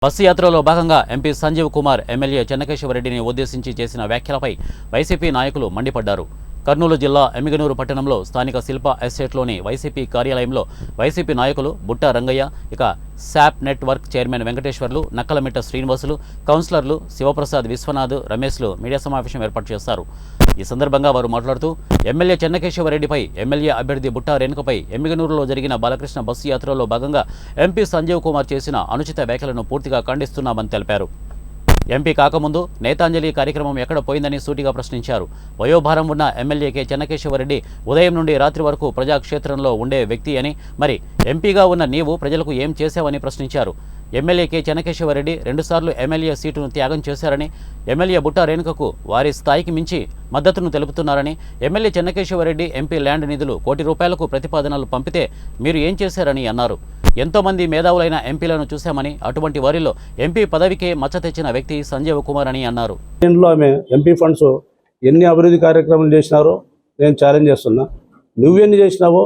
Bus యాత్రలో భాగంగా MP Sanjeev Kumar MLA చెన్నకేశవరెడ్డిని ఉద్దేశించి చేసిన వ్యాఖ్యలపై వైసీపీ నాయకులు మండిపడ్డారు. కర్నూలు జిల్లా ఎమ్మిగనూరు పట్టణంలో స్థానిక శిల్ప ఎస్టేట్లోని వైసీపీ కార్యాలయంలో వైసీపీ నాయకులు బుట్టా రంగయ్య, ఇక SAAP network chairman Venkateswarlu, Nakkalamitta Srinivasulu, కౌన్సిలర్లు శివప్రసాద్, విశ్వనాథ్, రమేష్లు మీడియా సమావేశం ఏర్పాటు చేశారు. ఈ సందర్భంగా వారు మాట్లాడుతూ ఎమ్మెల్యే చెన్నకేశవరెడ్డిపై, ఎమ్మెల్యే అభ్యర్థి బుట్టా రేణుకపై ఎమ్మిగనూరులో జరిగిన బాలకృష్ణ బస్సు యాత్రలో భాగంగా ఎంపీ సంజీవ్ కుమార్ చేసిన అనుచిత వ్యాఖ్యలను పూర్తిగా ఖండిస్తున్నామని తెలిపారు. ఎంపీ కాకముందు నేతాంజలి కార్యక్రమం ఎక్కడ పోయిందని సూటిగా ప్రశ్నించారు. వయోభారం ఉన్న ఎమ్మెల్యేకే చెన్నకేశవరెడ్డి ఉదయం నుండి రాత్రి వరకు ప్రజాక్షేత్రంలో ఉండే వ్యక్తి అని, మరి ఎంపీగా ఉన్న నీవు ప్రజలకు ఏం చేశావని ప్రశ్నించారు. ఎమ్మెల్యేకే చెన్నకేశవరెడ్డి 2 సార్లు ఎమ్మెల్యే సీటును త్యాగం చేశారని, ఎమ్మెల్యే బుట్టా రేణుకకు వారి స్థాయికి మించి మద్దతును తెలుపుతున్నారని, ఎమ్మెల్యే చెన్నకేశవరెడ్డి ఎంపీ ల్యాండ్ నిధులు ₹1 కోటి ప్రతిపాదనలు పంపితే మీరు ఏం చేశారని అన్నారు. ఎంతోమంది మేధావులైన ఎంపీలను చూశామని, అటువంటి వారిలో ఎంపీ పదవికే మచ్చ తెచ్చిన వ్యక్తి సంజీవ్ కుమార్ అని అన్నారు. ఆమె ఎంపీ ఫండ్స్ ఎన్ని అభివృద్ధి కార్యక్రమాలు చేసినారో నేను ఛాలెంజ్ చేస్తున్నా, నువ్వెన్ని చేసినావో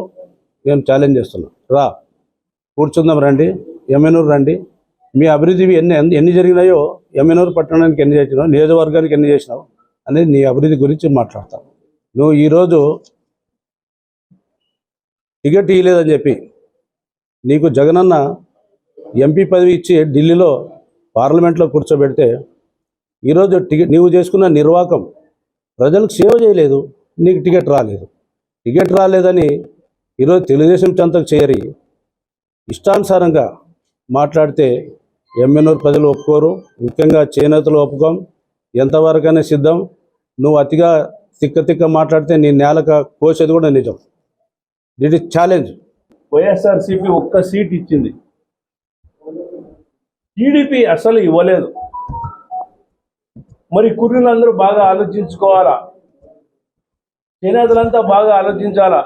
నేను ఛాలెంజ్ చేస్తున్నా. రా కూర్చుందాం, రండి, ఎమ్మెనూరు రండి. మీ అభివృద్ధి ఎన్ని జరిగినాయో, ఎమ్మెనూరు పట్టణానికి ఎన్ని చేసినావు, నియోజకవర్గానికి ఎన్ని చేసినావు అనేది నీ అభివృద్ధి గురించి మాట్లాడతావు. నువ్వు ఈరోజు టికెట్ ఇవ్వలేదని చెప్పి నీకు జగనన్న ఎంపీ పదవి ఇచ్చి ఢిల్లీలో పార్లమెంట్లో కూర్చోబెడితే ఈరోజు నీవు చేసుకున్న నిర్వాకం ప్రజలకు సేవ చేయలేదు, నీకు టికెట్ రాలేదు. టికెట్ రాలేదని ఈరోజు తెలుగుదేశం చెంతకు చేరి ఇష్టానుసారంగా మాట్లాడితే ఎమ్మెనూరు ప్రజలు ఒప్పుకోరు, ముఖ్యంగా చేనేతలు ఒప్పుకోం. ఎంతవరకైనా సిద్ధం. నువ్వు అతిగా తిక్క మాట్లాడితే నీ నేలక కోసేది కూడా నిజం. That is challenge. వైఎస్ఆర్సీపీ ఒక్క సీట్ ఇచ్చింది, టీడీపీ అసలు ఇవ్వలేదు. మరి కుర్రీలందరూ బాగా ఆలోచించుకోవాలా, చేనేతలంతా బాగా ఆలోచించాలా.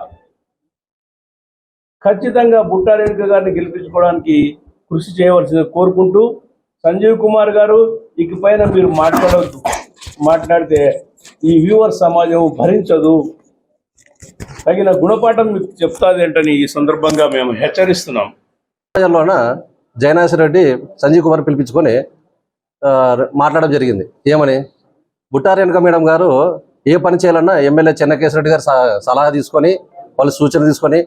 ఖచ్చితంగా బుట్టా రేణుక గారిని గెలిపించుకోవడానికి కృషి చేయవలసింది కోరుకుంటూ, సంజీవ్ కుమార్ గారు ఇకపైన మీరు మాట్లాడవద్దు. మాట్లాడితే ఈ వ్యూవర్ సమాజం భరించదు, తగిన గుణపాఠం మీకు చెప్తాది ఏంటని ఈ సందర్భంగా మేము హెచ్చరిస్తున్నాం. జయనాథ్ రెడ్డి సంజీవ్ కుమార్ పిలిపించుకొని మాట్లాడడం జరిగింది. ఏమని, బుట్టా రేణుక మేడం గారు ఏ పని చేయాలన్నా ఎమ్మెల్యే చెన్నకేశవరెడ్డి గారు సలహా తీసుకొని, వాళ్ళు సూచన తీసుకొని,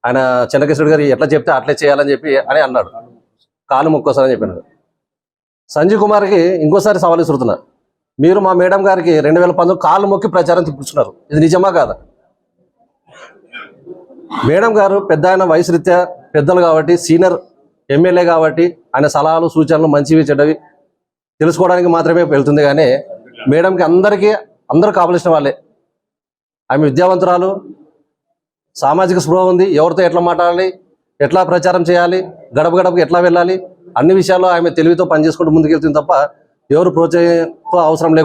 ఆయన చెన్నకేశవరెడ్డి గారు ఎట్లా చెప్తే అట్లే చేయాలని చెప్పి అని అన్నాడు. కాలు మొక్కోసారని చెప్పినాడు. సంజీవ్ కుమార్కి ఇంకోసారి సవాల్ విసురుతున్నా, మీరు మా మేడం గారికి 2019 కాలు మొక్కి ప్రచారం తిప్పుతున్నారు, ఇది నిజమా కాదా? మేడం గారు పెద్ద ఆయన, వయసు రీత్యా పెద్దలు కాబట్టి, సీనియర్ ఎమ్మెల్యే కాబట్టి ఆయన సలహాలు సూచనలు మంచివి చెడ్డవి తెలుసుకోవడానికి మాత్రమే వెళ్తుంది. కానీ మేడంకి అందరూ కావలసిన వాళ్ళే. ఆమె విద్యావంతురాలు, సామాజిక స్పృహ ఉంది, ఎవరితో ఎట్లా మాట్లాడాలి, ఎట్లా ప్రచారం చేయాలి, గడప గడపకి ఎట్లా వెళ్ళాలి, అన్ని విషయాల్లో ఆమె తెలివితో పనిచేసుకుంటూ ముందుకెళ్తుంది తప్ప ఎవరు ప్రోత్సాహం అవసరం లేకుండా